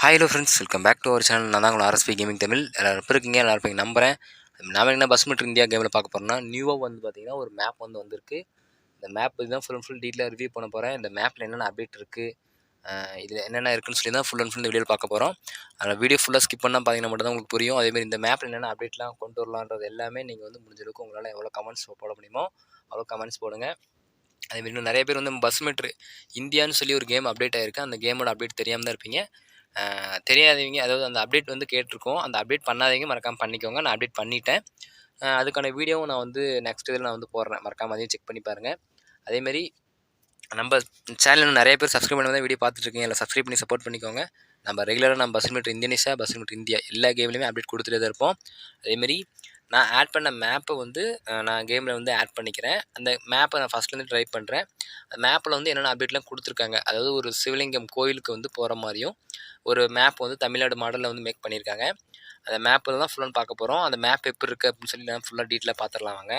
Hi hello friends, welcome back to our channel. நான் தான் உங்கள் ஆர்எஸ்பி கேமிங் தமிழ். எல்லாரும் இருக்கீங்க, நல்லா இருப்பீங்க நம்புகிறேன். நாம என்ன பஸ் மீட்டர் இந்தியா கேமில் பார்க்க போகிறோம்னா, நியூவாக வந்து பார்த்தீங்கன்னா ஒரு மேப் வந்திருக்கு. இந்த மேப் தான் ஃபுல் அண்ட் ஃபுல் டீட்டெயிலாக ரிவ்யூ பண்ண போகிறேன். இந்த மேப்பில் என்னென்ன அப்டேட் இருக்குது, இதில் என்னென்ன இருக்குன்னு சொல்லி தான் ஃபுல் அண்ட் ஃபுல் இந்த வீடியோவில் பார்க்க போகிறோம். அதில் வீடியோ ஃபுல்லாக ஸ்கிப் பண்ணால் பார்த்தீங்கன்னா மட்டும் தான் உங்களுக்கு புரியும். அதேமாதிரி இந்த மேப்பில் என்னென்ன அப்டேட்லாம் கொண்டு வரலான்றது எல்லாமே நீங்கள் வந்து முடிஞ்ச அளவுக்கு உங்களால் எவ்வளோ கமெண்ட்ஸ் போட முடியுமோ அவ்வளோ கமெண்ட்ஸ் போடுங்க. அதேமாரி இன்னும் நிறைய பேர் வந்து பஸ் மீட்ரு இந்தியான்னு சொல்லி ஒரு கேம் அப்டேட் ஆகிருக்கு. அந்த கேமோட அப்டேட் தெரியாமல் தான் இருப்பீங்க. தெரியாதவங்க, அதாவது அந்த அப்டேட் வந்து கேட்டிருக்கோம். அந்த அப்டேட் பண்ணாதவங்க மறக்காமல் பண்ணிக்கோங்க. நான் அப்டேட் பண்ணிட்டேன். அதுக்கான வீடியோவும் நான் வந்து நெக்ஸ்ட் இதில் நான் வந்து போடுறேன். மறக்காம அதையும் செக் பண்ணி பாருங்கள். அதேமாரி நம்ம சேனலில் நிறைய பேர் சப்ஸ்கிரைப் பண்ணி தான் வீடியோ பார்த்துட்ருக்கீங்க. இல்லை சப்ஸ்கிரைப் பண்ணி சப்போர்ட் பண்ணிக்கோங்க. நம்ம ரெகுலராக நம்ம bus meter Indonesia, bus meter India எல்லா கேம்லையுமே அப்டேட் கொடுத்துட்டே தான் இருப்போம். அதேமாரி நான் ஆட் பண்ண மேப்பை வந்து நான் கேமில் வந்து ஆட் பண்ணிக்கிறேன். அந்த மேப்பை நான் ஃபஸ்ட்லேருந்து ட்ரை பண்ணுறேன். அந்த மேப்பில் வந்து என்னென்ன அப்டேட்லாம் கொடுத்துருக்காங்க, அதாவது ஒரு சிவலிங்கம் கோயிலுக்கு வந்து போகிற மாதிரியும் ஒரு மேப் வந்து தமிழ்நாடு மாடலில் வந்து மேக் பண்ணியிருக்காங்க. அந்த மேப்பில் தான் ஃபுல்லாக பார்க்க போகிறோம். அந்த மேப் எப்படி இருக்குது அப்படின்னு சொல்லி நான் ஃபுல்லாக டீட்டெயிலாக பார்த்துடலாம் வாங்க.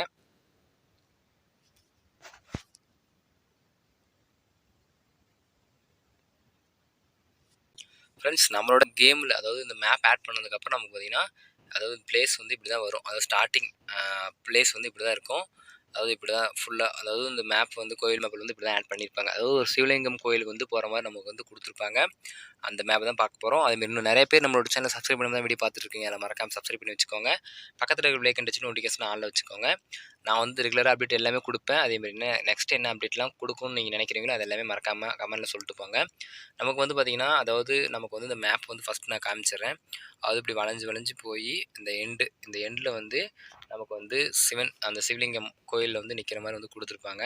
ஃப்ரெண்ட்ஸ், நம்மளோட கேமில் அதாவது இந்த மேப் ஆட் பண்ணதுக்கப்புறம் நமக்கு பார்த்திங்கன்னா, அதாவது பிளேஸ் வந்து இப்படி தான் வரும். அதாவது ஸ்டார்டிங் பிளேஸ் வந்து இப்படி தான் இருக்கும். அதாவது இப்படி தான் ஃபுல்லாக, அதாவது இந்த மேப் வந்து கோயில் மேப்பில் வந்து இப்படி தான் ஆட் பண்ணியிருப்பாங்க. அதாவது ஒரு சிவலிங்கம் கோயிலுக்கு வந்து போகிற மாதிரி நமக்கு வந்து கொடுத்துருப்பாங்க. அந்த மேப்பை தான் பார்க்க போகிறோம். அதேமாரி இன்னும் நிறைய பேர் நம்மளோட சேனல் சப்ஸ்கிரைப் பண்ணி தான் வீடியோ பார்த்துட்ருக்கீங்க. அதை மறக்காமல் சப்ஸ்கிரைப் பண்ணி வச்சுக்கோங்க. பக்கத்தில் இருக்கிற லைக் அண்ட் டச் நோட்டிஃபிகேஷன் ஆனில் வச்சுக்கோங்க. நான் வந்து ரெகுலராக அப்டேட் எல்லாமே கொடுப்பேன். அதேமாரி நெக்ஸ்ட் என்ன அப்டேட்லாம் கொடுக்கணும்னு நீங்கள் நினைக்கிறீங்களோ அது எல்லாமே மறக்காமல் கமெண்ட்டில் சொல்லிட்டு போங்க. நமக்கு வந்து பார்த்திங்கன்னா, அதாவது நமக்கு வந்து இந்த மேப் வந்து ஃபஸ்ட் நான் காமிச்சிடுறேன். அது இப்படி வளைஞ்சு வளைஞ்சு போய் இந்த எண்டில் வந்து நமக்கு வந்து அந்த சிவலிங்கம் கோயிலில் வந்து நிற்கிற மாதிரி வந்து கொடுத்துருப்பாங்க.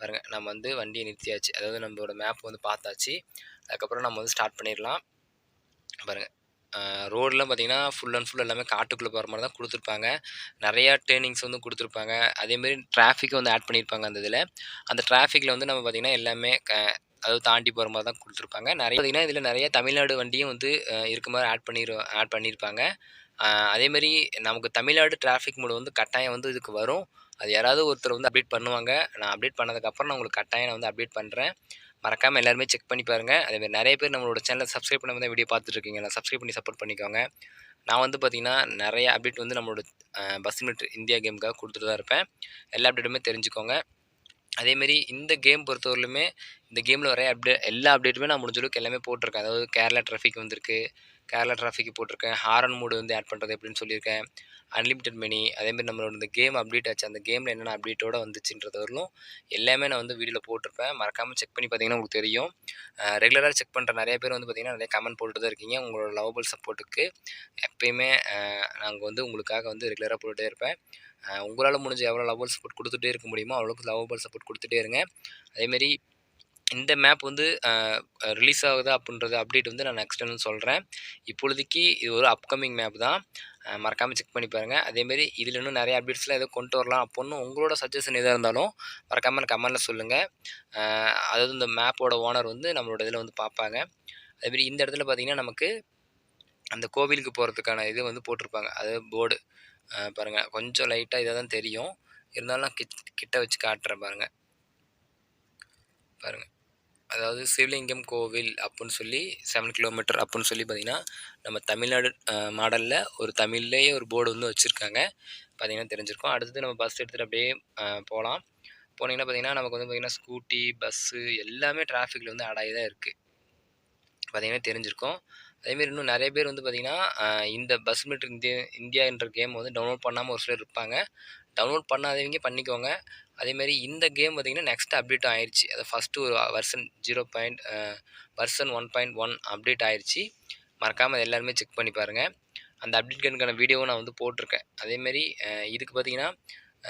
பாருங்கள், நம்ம வந்து வண்டியை நிறுத்தியாச்சு. அதாவது நம்மளோட மேப் வந்து பார்த்தாச்சு. அதுக்கப்புறம் நம்ம வந்து ஸ்டார்ட் பண்ணிடலாம். பாருங்கள், ரோடெலாம் பார்த்திங்கன்னா ஃபுல் அண்ட் ஃபுல் எல்லாமே காட்டுக்குள்ளே போகிற மாதிரி தான் கொடுத்துருப்பாங்க. நிறையா டேர்னிங்ஸ் வந்து கொடுத்துருப்பாங்க. அதேமாரி டிராஃபிக்கை வந்து ஆட் பண்ணியிருப்பாங்க அந்த இதில். அந்த டிராஃபிக்கில் வந்து நம்ம பார்த்திங்கன்னா எல்லாமே அதாவது தாண்டி போகிற மாதிரி தான் கொடுத்துருப்பாங்க. நிறைய பார்த்திங்கன்னா இதில் நிறைய தமிழ்நாடு வண்டியும் வந்து இருக்க மாதிரி ஆட் பண்ணியிருப்பாங்க. அதேமாரி நமக்கு தமிழ்நாடு டிராஃபிக் மோடு வந்து கட்டாயம் வந்து இதுக்கு வரும். அது யாராவது ஒருத்தர் வந்து அப்டேட் பண்ணுவாங்க. நான் அப்டேட் பண்ணதுக்கப்புறம் நான் உங்களுக்கு கட்டாயம் நான் வந்து அப்டேட் பண்ணுறேன். மறக்காமல் எல்லாருமே செக் பண்ணி பாருங்கள். அதேமாதிரி நிறைய பேர் நம்மளோட சேனலை சப்ஸ்கிரைப் பண்ணாம தான் வீடியோ பார்த்துட்ருக்கீங்க. நான் சப்ஸ்கிரைப் பண்ணி சப்போர்ட் பண்ணிக்கோங்க. நான் வந்து பார்த்திங்கன்னா நிறைய அப்டேட் வந்து நம்மளோட பஸ் மீட்டர் இந்தியா கேமுக்காக கொடுத்துட்டு தான் இருப்பேன். எல்லா அப்டேட்டுமே தெரிஞ்சுக்கோங்க. அதேமாரி இந்த கேம் பொறுத்தவரையிலுமே இந்த கேமில் வர எல்லா அப்டேட்டுமே நான் முடிஞ்ச அளவுக்கு எல்லாமே போட்டிருக்கேன். அதாவது கேரளா டிராஃபிக் வந்திருக்கு, கேரளா டிராஃபிக் போட்டிருக்கேன். ஹாரன் மோடு வந்து ஆட் பண்ணுறது எப்படின்னு சொல்லியிருக்கேன். அன்லிமிட்டட் மினி, அதேமாரி நம்மளோட இந்த கேம் அப்டேட் ஆச்சு. அந்த கேமில் என்னென்ன அப்டேட்டோட வந்துச்சுன்றது வரலும் எல்லாமே நான் வந்து வீடியோவில் போட்டிருப்பேன். மறக்காமல் செக் பண்ணி பார்த்தீங்கன்னா உங்களுக்கு தெரியும். ரெகுலராக செக் பண்ணுற நிறைய பேர் வந்து பார்த்திங்கன்னா நிறைய கமெண்ட் போட்டுட்டு தான் இருக்கீங்க. உங்களோட லவபிள் சப்போர்ட்டுக்கு எப்பயுமே நாங்கள் வந்து உங்களுக்காக வந்து ரெகுலராக போட்டுகிட்டே இருப்பேன். உங்களால் முடிஞ்ச எவ்வளோ லவபிள் சப்போர்ட் கொடுத்துட்டே இருக்க முடியுமோ அவ்வளோக்கு லவபிள் சப்போர்ட் கொடுத்துட்டே இருங்க. அதேமாரி இந்த மேப் வந்து ரிலீஸ் ஆகுதா அப்படின்றது அப்டேட் வந்து நான் நெக்ஸ்ட் வந்து சொல்கிறேன். இப்பொழுதைக்கு இது ஒரு அப்கமிங் மேப் தான். மறக்காமல் செக் பண்ணி பாருங்கள். அதேமாரி இதில் இன்னும் நிறைய அப்டேட்ஸ்லாம் எதோ கொண்டு வரலாம் அப்படின்னு உங்களோட சஜஷன் எதாக இருந்தாலும் மறக்காமல் கமெண்ட்டில் சொல்லுங்கள். அதாவது இந்த மேப்போட ஓனர் வந்து நம்மளோட இதில் வந்து பார்ப்பாங்க. அதேமாரி இந்த இடத்துல பார்த்திங்கன்னா நமக்கு அந்த கோவிலுக்கு போகிறதுக்கான இது வந்து போட்டிருப்பாங்க. அதாவது போர்டு பாருங்கள், கொஞ்சம் லைட்டாக இதாக தான் தெரியும். இருந்தாலும் நான் கிட்ட வச்சு காட்டுறேன் பாருங்கள். அதாவது சிவலிங்கம் கோவில் அப்புடின்னு சொல்லி 7 கிலோமீட்டர் அப்புடின்னு சொல்லி பார்த்திங்கன்னா நம்ம தமிழ்நாடு மாடலில் ஒரு தமிழ்லேயே ஒரு போர்டு வந்து வச்சுருக்காங்க. பார்த்திங்கன்னா தெரிஞ்சிருக்கும். அடுத்தது நம்ம பஸ் எடுத்துகிட்டு அப்படியே போகலாம். போனீங்கன்னா பார்த்திங்கன்னா நமக்கு வந்து பார்த்திங்கன்னா ஸ்கூட்டி, பஸ்ஸு எல்லாமே டிராஃபிக்கில் வந்து ஆட் ஆகி தான் இருக்குது. பார்த்திங்கன்னா தெரிஞ்சிருக்கும். அதேமாரி இன்னும் நிறைய பேர் வந்து பார்த்திங்கன்னா இந்த பஸ் மீட்டர் இந்தியா என்ற கேம் வந்து டவுன்லோட் பண்ணாமல் ஒரு சிலர் இருப்பாங்க. டவுன்லோட் பண்ணாதவங்க பண்ணிக்கோங்க. அதேமாரி இந்த கேம் பார்த்திங்கன்னா நெக்ஸ்ட் அப்டேட்டும் ஆயிடுச்சு. அது ஃபஸ்ட்டு ஒரு வெர்ஷன் 1.1 அப்டேட் ஆயிடுச்சு. மறக்காமல் எல்லாருமே செக் பண்ணி பாருங்கள். அந்த அப்டேட்கான வீடியோவும் நான் வந்து போட்டிருக்கேன். அதேமாரி இதுக்கு பார்த்திங்கன்னா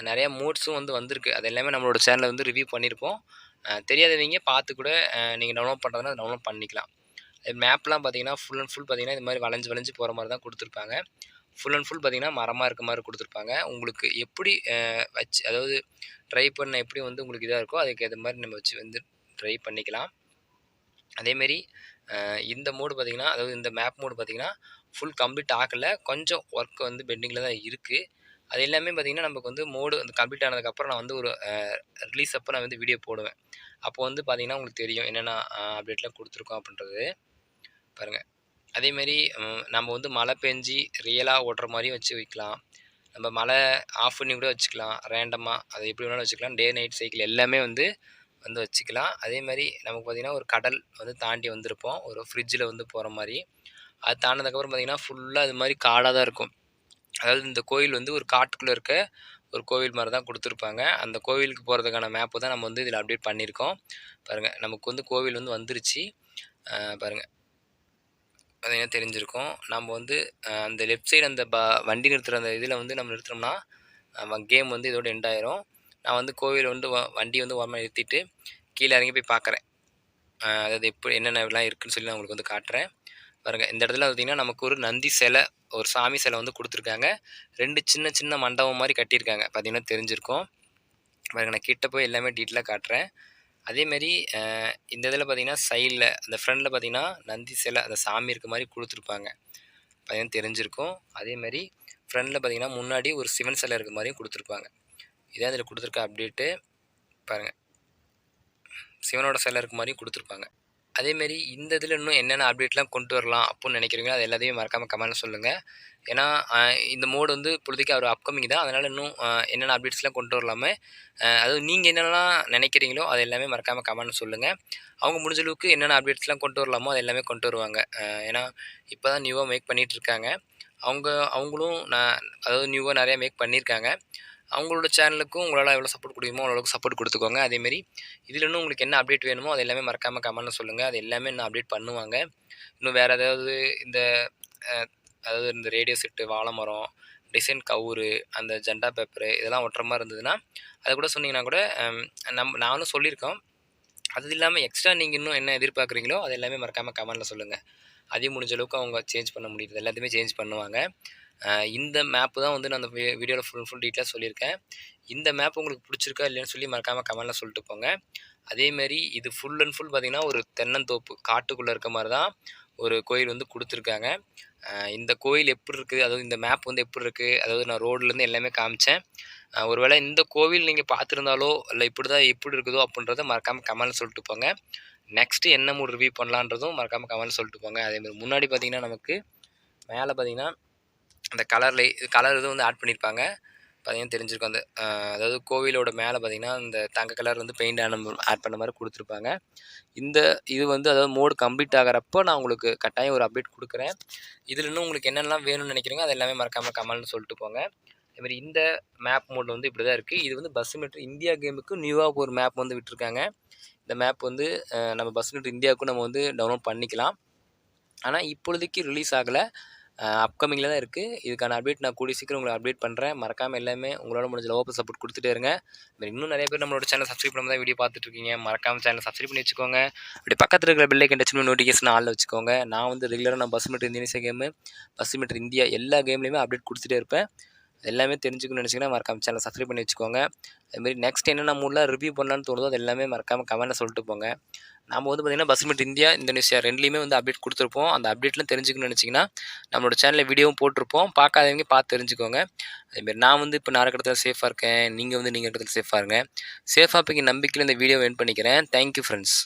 நிறையா மோட்ஸும் வந்து வந்திருக்கு. அது எல்லாமே நம்மளோட சேனலில் வந்து ரிவ்யூ பண்ணியிருப்போம். தெரியாதவங்க பார்த்து கூட நீங்கள் டவுன்லோட் பண்ணுறதுனா டவுன்லோட் பண்ணிக்கலாம். மேப்லாம் பார்த்திங்கன்னா ஃபுல் அண்ட் ஃபுல் பார்த்திங்கன்னா இது மாதிரி வளைஞ்சு போகிற மாதிரி தான் கொடுத்துருப்பாங்க. ஃபுல் அண்ட் ஃபுல் பார்த்திங்கன்னா மரமாக இருக்க மாதிரி கொடுத்துருப்பாங்க. உங்களுக்கு எப்படி வச்சு, அதாவது ட்ரை பண்ண எப்படி வந்து உங்களுக்கு இதாக இருக்கோ அதுக்கு ஏற்ற மாதிரி நம்ம வச்சு வந்து ட்ரை பண்ணிக்கலாம். அதேமாரி இந்த மோடு பார்த்திங்கன்னா, அதாவது இந்த மேப் மோடு பார்த்திங்கன்னா ஃபுல் கம்ப்ளீட் ஆகலை. கொஞ்சம் ஒர்க் வந்து பெண்டிங்கில் தான் இருக்குது. அது எல்லாமே பார்த்திங்கன்னா நமக்கு வந்து மோடு வந்து கம்ப்ளீட் ஆனதுக்கப்புறம் நான் வந்து ஒரு ரிலீஸ் அப்போ நான் வந்து வீடியோ போடுவேன். அப்போ வந்து பார்த்திங்கன்னா உங்களுக்கு தெரியும் என்னென்ன அப்டேட்லாம் கொடுத்துருக்கோம் அப்படின்றது. பாருங்கள், அதேமாரி நம்ம வந்து மழை பெஞ்சு ரியலாக ஓட்டுற மாரியும் வச்சு வைக்கலாம். நம்ம மழை ஆஃப் பண்ணி கூட வச்சுக்கலாம். ரேண்டமா அது எப்படி வேணாலும் வச்சுக்கலாம். டே, நைட் சைக்கிள் எல்லாமே வந்து வந்து வச்சுக்கலாம். அதேமாரி நமக்கு பார்த்தீங்கன்னா, ஒரு கடல் வந்து தாண்டி வந்திருப்போம். ஒரு ஃப்ரிட்ஜில வந்து போற மாரி. அது தாண்டுனதுக்கப்புறம் பார்த்தீங்கன்னா, ஃபுல்லா இது மாரி காடா தான் இருக்கும். அதாவது இந்த கோயில் வந்து ஒரு காட்டுக்குள்ள இருக்க ஒரு கோவில் மாரி தான் குடுத்துருப்பாங்க. அந்த கோவிலுக்கு போறதுக்கான மேப்பு தான் நம்ம வந்து இதில அப்டேட் பண்ணியிருக்கோம். பாருங்க, நமக்கு வந்து கோவில் வந்து வந்துருச்சு. பாருங்க. பார்த்தீங்கன்னா தெரிஞ்சிருக்கும். நம்ம வந்து அந்த லெஃப்ட் சைடு அந்த வண்டி நிறுத்துற அந்த இதில வந்து நம்ம நிறுத்துனோம்னா, கேம் வந்து இதோட எண்ட் ஆயிரும். நான் வந்து கோவில்ல வந்து வண்டி வந்து ஓரமா நிறுத்திட்டு, கீழ இறங்கி போய் பார்க்குறேன். அதாவது எப்படி என்னென்னலாம் இருக்குன்னு சொல்லி நான் உங்களுக்கு வந்து காட்டுறேன். பாருங்க, இந்த இடத்துல பார்த்தீங்கன்னா, நமக்கு ஒரு நந்தி சிலை, ஒரு சாமி சிலை வந்து குடுத்துருக்காங்க. 2 சின்ன சின்ன மண்டபம் மாரி கட்டியிருக்காங்க. பார்த்தீங்கன்னா தெரிஞ்சிருக்கும். பாருங்க, நான் கிட்ட போய் எல்லாமே டீட்டெயிலா காட்டுறேன். அதேமாரி இந்த இதில பார்த்தீங்கன்னா, சைட்ல அந்த ஃப்ரண்ட்ல பார்த்தீங்கன்னா, நந்தி சிலை அந்த சாமி இருக்க மாரி குடுத்துருப்பாங்க. பார்த்தீங்கன்னா தெரிஞ்சிருக்கும். அதேமாரி ஃப்ரண்ட்ல பார்த்தீங்கன்னா, முன்னாடி ஒரு சிவன் சிலை இருக்க மாரியும் குடுத்துருப்பாங்க. இதான் இதில குடுத்துருக்க அப்டேட்டு. பாருங்க, சிவனோட சிலை இருக்க மாரியும் குடுத்துருப்பாங்க. அதேமாரி இந்த இதில இன்னும் என்னென்ன அப்டேட்லாம் கொண்டு வரலாம் அப்புட்ன்னு நினைக்கிறீங்களோ, அது எல்லாத்தையும் மறக்காம கமெண்ட்ல சொல்லுங்க. ஏன்னா, இந்த மோடு வந்து இப்போதைக்கு ஒரு அப்கமிங் தான். அதனால இன்னும் என்னென்ன அப்டேட்ஸ்லாம் கொண்டு வரலாமே, அதாவது நீங்க என்னென்னலாம் நினைக்கிறீங்களோ, அது எல்லாமே மறக்காம கமெண்ட்ல சொல்லுங்க. அவங்க முடிஞ்ச அளவுக்கு என்னென்ன அப்டேட்ஸ்லாம் கொண்டு வரலாமோ, அது எல்லாமே கொண்டு வருவாங்க. ஏன்னா, இப்ப தான் நியூவா மேக் பண்ணிட்டு இருக்காங்க. அவங்க அவங்களும் அதாவது நியூவா நெறையா மேக் பண்ணியிருக்காங்க. அவங்களோட சேனலுக்கும் உங்களால எவ்வளோ சப்போர்ட் குடுக்கணுமோ, அவ்வளவுக்கு சப்போர்ட் குடுத்துக்கோங்க. அதேமாரி இதில இன்னும் உங்களுக்கு என்ன அப்டேட் வேணுமோ, அது எல்லாமே மறக்காம கமெண்ட்ல சொல்லுங்க. அது எல்லாமே இன்னும் அப்டேட் பண்ணுவாங்க. இன்னும் வேற ஏதாவது இந்த அ அதாவது இந்த ரேடியோ செட்டு, வாழை மரம், டிசைன் கவுரு, அந்த ஜெண்டா பேப்பரு இதெல்லாம் ஒட்டுற மாரி இருந்ததுன்னா, அத கூட சொன்னீங்கன்னா கூட நானும் சொல்லியிருக்கோம். அது இல்லாம எக்ஸ்ட்ரா நீங்க இன்னும் என்ன எதிர்பார்க்குறீங்களோ, அது எல்லாமே மறக்காம கமெண்ட்ல சொல்லுங்க. அதையும் முடிஞ்ச அளவுக்கு அவங்க சேஞ்ச் பண்ண முடியுது. எல்லாத்தையுமே சேஞ்ச் பண்ணுவாங்க. இந்த மேப்பு தான் வந்து நான் அந்த வீடியோல ஃபுல் டீட்டெயிலா சொல்லியிருக்கேன். இந்த மேப் உங்களுக்கு புடிச்சிருக்கா இல்லையான்னு சொல்லி மறக்காம கமெண்ட்ல சொல்லிட்டு போங்க. அதேமாரி இது ஃபுல் அண்ட் ஃபுல் பார்த்தீங்கன்னா, ஒரு தென்னந்தோப்பு காட்டுக்குள்ள இருக்க மாரி தான் ஒரு கோயில் வந்து குடுத்துருக்காங்க. இந்த கோயில் எப்புட்ருக்கு, அதாவது இந்த மேப் வந்து எப்புட்ருக்கு, அதாவது நான் ரோட்லேருந்து எல்லாமே காமிச்சேன். ஒருவேளை இந்த கோவில் நீங்க பார்த்துருந்தாலோ, இல்ல இப்படிதான் எப்படி இருக்குதோ அப்புட்ன்றத மறக்காம கமெண்ட்ல சொல்லிட்டு போங்க. நெக்ஸ்ட்டு என்ன மூட் ரிவ்யூ பண்ணலான்றதும் மறக்காம கமெண்ட்ல சொல்லிட்டு போங்க. அதேமாரி முன்னாடி பார்த்தீங்கன்னா, நமக்கு மேல பார்த்தீங்கன்னா, அந்த கலர் இதுவும் வந்து ஆட் பண்ணியிருப்பாங்க. பார்த்தீங்கன்னா தெரிஞ்சிருக்கும். அந்த அதாவது கோவிலோட மேல பார்த்தீங்கன்னா, இந்த தங்க கலர் வந்து பெயிண்ட் ஆட் பண்ண மாரி குடுத்துருப்பாங்க. இந்த இது வந்து அதாவது மோடு கம்ப்ளீட் ஆகுறப்போ நான் உங்களுக்கு கட்டாயம் ஒரு அப்டேட் குடுக்குறேன். இதில இன்னும் உங்களுக்கு என்னென்னலாம் வேணும்னு நினைக்கிறீங்களோ, அது எல்லாமே மறக்காம கமெண்ட்ல சொல்லிட்டு போங்க. அதேமாரி இந்த மேப் மோட் வந்து இப்படி தான் இருக்கு. இது வந்து பஸ் மீட்டர் இந்தியா கேமுக்கு நியூவா ஒரு மேப் வந்து விட்டுருக்காங்க. இந்த மேப் வந்து நம்ம பஸ் மீட்டர் இந்தியாவுக்கும் நம்ம வந்து டவுன்லோட் பண்ணிக்கலாம். ஆனா இப்பொழுதைக்கு ரிலீஸ் ஆகல. அப்கமிங்ல தான் இருக்கு. இதுக்கான அப்டேட் நான் கூடிய சீக்கிரம் உங்களுக்கு அப்டேட் பண்றேன். மறக்காம எல்லாமே உங்களால முடிஞ்ச லவ் சப்போர்ட் குடுத்துட்டே இருங்க. இன்னும் நெறைய பேர் நம்மளோட சேனல் சப்ஸ்கிரைப் பண்ணாம தான் வீடியோ பார்த்துட்டு இருக்கீங்க. மறக்காம சேனல் சப்ஸ்கிரைப் பண்ணி வச்சுக்கோங்க. அப்படியே பக்கத்துல இருக்கிற பெல் ஐக்கன் டச் பண்ணி நோட்டிஃபிகேஷன் ஆல்ல வச்சுக்கோங்க. நான் வந்து ரெகுலரா நான் bus meter Indonesia game, bus meter India எல்லா கேம்லயுமே அப்டேட் குடுத்துட்டே இருப்பேன். எல்லாமே தெரிஞ்சுக்கணும்னு நினச்சிங்கன்னா மறக்காம சேனல் சப்ஸ்கிரைப் பண்ணி வச்சுக்கோங்க. அதுமாரி நெக்ஸ்ட் என்னென்ன மூட்லாம் ரிவ்யூ பண்ணலான்னு தோணுதோ அது எல்லாமே மறக்காம கமெண்ட்ல சொல்லிட்டு போங்க. நாம வந்து பார்த்தீங்கன்னா, பஸ் மீட் இந்தியா, இந்தோனேசியா 2லயுமே வந்து அப்டேட் குடுத்துருப்போம். அந்த அப்டேட்லாம் தெரிஞ்சுக்கணும்னு நெனச்சீங்கன்னா, நம்மளோட சேனல்ல வீடியோவும் போட்டிருப்போம். பார்க்காதவங்க பார்த்து தெரிஞ்சுக்கோங்க. அதேமாரி நான் வந்து இப்போ நான் இருக்கிற இடத்துல சேஃபா இருக்கேன். நீங்க வந்து நீங்க இருக்கிற இடத்துல சேஃபா இருங்க. சேஃபா இருப்பீங்க நம்பிக்கையில இந்த வீடியோவ எண்ட் பண்ணிக்கிறேன். Thank you friends.